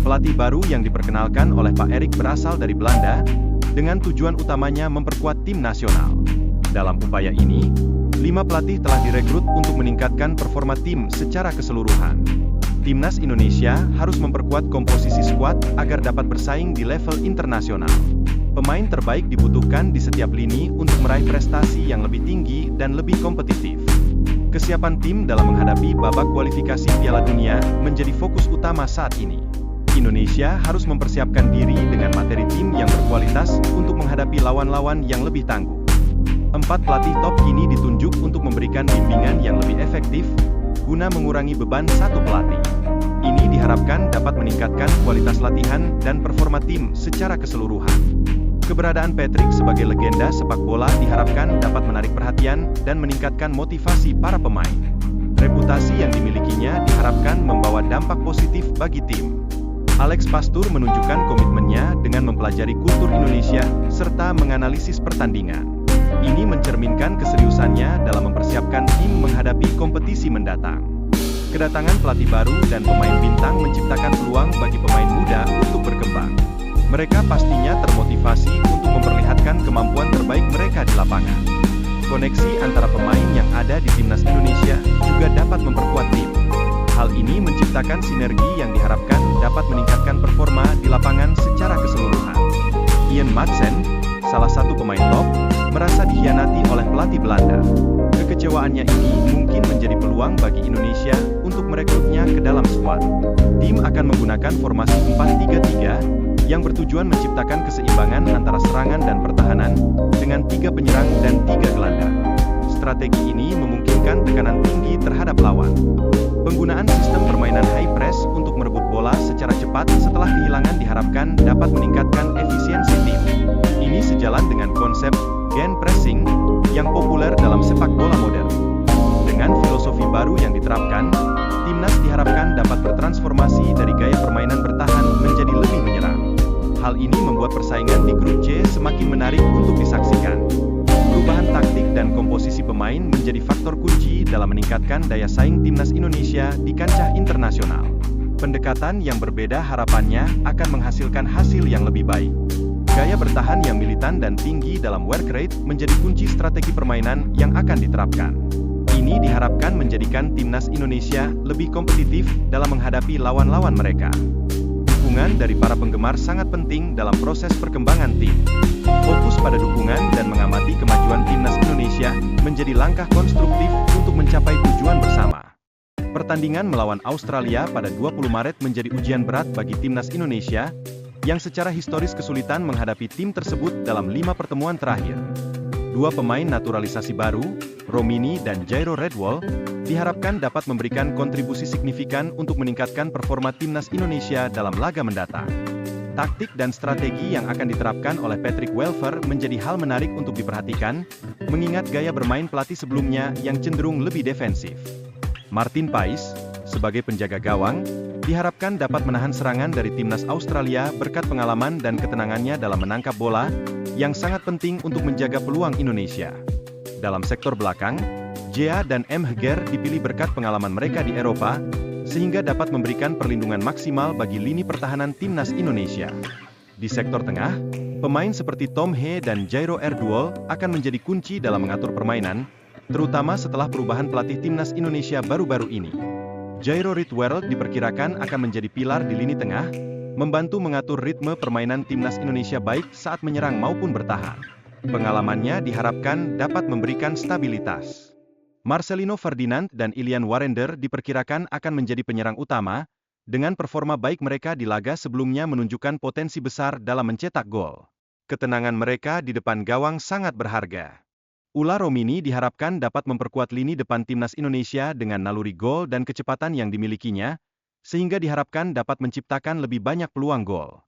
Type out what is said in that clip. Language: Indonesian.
Pelatih baru yang diperkenalkan oleh Pak Erik berasal dari Belanda, dengan tujuan utamanya memperkuat tim nasional. Dalam upaya ini, 5 pelatih telah direkrut untuk meningkatkan performa tim secara keseluruhan. Timnas Indonesia harus memperkuat komposisi skuad agar dapat bersaing di level internasional. Pemain terbaik dibutuhkan di setiap lini untuk meraih prestasi yang lebih tinggi dan lebih kompetitif. Kesiapan tim dalam menghadapi babak kualifikasi Piala Dunia menjadi fokus utama saat ini. Indonesia harus mempersiapkan diri dengan materi tim yang berkualitas untuk menghadapi lawan-lawan yang lebih tangguh. 4 pelatih top kini ditunjuk untuk memberikan bimbingan yang lebih efektif, guna mengurangi beban satu pelatih. Ini diharapkan dapat meningkatkan kualitas latihan dan performa tim secara keseluruhan. Keberadaan Patrick sebagai legenda sepak bola diharapkan dapat menarik perhatian dan meningkatkan motivasi para pemain. Reputasi yang dimilikinya diharapkan membawa dampak positif bagi tim. Alex Pastur menunjukkan komitmennya dengan mempelajari kultur Indonesia serta menganalisis pertandingan. Ini mencerminkan keseriusannya dalam mempersiapkan tim menghadapi kompetisi mendatang. Kedatangan pelatih baru dan pemain bintang menciptakan peluang bagi pemain muda untuk berkembang. Mereka pastinya termotivasi untuk memperlihatkan kemampuan terbaik mereka di lapangan. Koneksi antara pemain yang ada di Timnas Indonesia juga dapat memperkuat tim. Hal ini menciptakan sinergi yang diharapkan dapat meningkatkan performa di lapangan secara keseluruhan. Ian Madsen, salah satu pemain top, merasa dikhianati oleh pelatih Belanda. Kekecewaannya ini mungkin menjadi peluang bagi Indonesia untuk merekrutnya ke dalam skuad. Tim akan menggunakan formasi 4-3-3 yang bertujuan menciptakan keseimbangan antara serangan dan pertahanan dengan 3 penyerang dan 3 gelandang. Strategi ini memungkinkan tekanan tinggi terhadap lawan. Penggunaan sistem permainan high press untuk merebut bola secara cepat setelah kehilangan diharapkan dapat meningkatkan efisiensi tim. Ini sejalan dengan konsep gen pressing yang populer dalam sepak bola modern. Dengan filosofi baru yang diterapkan, timnas diharapkan dapat bertransformasi dari gaya permainan bertahan menjadi lebih menyerang. Hal ini membuat persaingan di grup C semakin menarik untuk disaksikan. Perubahan taktik dan komposisi pemain menjadi faktor kunci dalam meningkatkan daya saing timnas Indonesia di kancah internasional. Pendekatan yang berbeda harapannya akan menghasilkan hasil yang lebih baik. Gaya bertahan yang militan dan tinggi dalam work rate menjadi kunci strategi permainan yang akan diterapkan. Ini diharapkan menjadikan timnas Indonesia lebih kompetitif dalam menghadapi lawan-lawan mereka. Dukungan dari para penggemar sangat penting dalam proses perkembangan tim. Fokus pada dukungan dan mengamati kemajuan timnas Indonesia menjadi langkah konstruktif untuk mencapai tujuan bersama. Pertandingan melawan Australia pada 20 Maret menjadi ujian berat bagi timnas Indonesia, yang secara historis kesulitan menghadapi tim tersebut dalam 5 pertemuan terakhir. 2 pemain naturalisasi baru, Romini dan Jairo Redwall, diharapkan dapat memberikan kontribusi signifikan untuk meningkatkan performa timnas Indonesia dalam laga mendatang. Taktik dan strategi yang akan diterapkan oleh Patrick Welfer menjadi hal menarik untuk diperhatikan, mengingat gaya bermain pelatih sebelumnya yang cenderung lebih defensif. Martin Pais, sebagai penjaga gawang, diharapkan dapat menahan serangan dari timnas Australia berkat pengalaman dan ketenangannya dalam menangkap bola, yang sangat penting untuk menjaga peluang Indonesia. Dalam sektor belakang, Jea dan M. Heger dipilih berkat pengalaman mereka di Eropa, sehingga dapat memberikan perlindungan maksimal bagi lini pertahanan timnas Indonesia. Di sektor tengah, pemain seperti Tom He dan Jairo Redwall akan menjadi kunci dalam mengatur permainan, terutama setelah perubahan pelatih timnas Indonesia baru-baru ini. Jairo Redwall diperkirakan akan menjadi pilar di lini tengah, membantu mengatur ritme permainan timnas Indonesia baik saat menyerang maupun bertahan. Pengalamannya diharapkan dapat memberikan stabilitas. Marcelino Ferdinand dan Ilian Warender diperkirakan akan menjadi penyerang utama, dengan performa baik mereka di laga sebelumnya menunjukkan potensi besar dalam mencetak gol. Ketenangan mereka di depan gawang sangat berharga. Ula Romini diharapkan dapat memperkuat lini depan timnas Indonesia dengan naluri gol dan kecepatan yang dimilikinya, sehingga diharapkan dapat menciptakan lebih banyak peluang gol.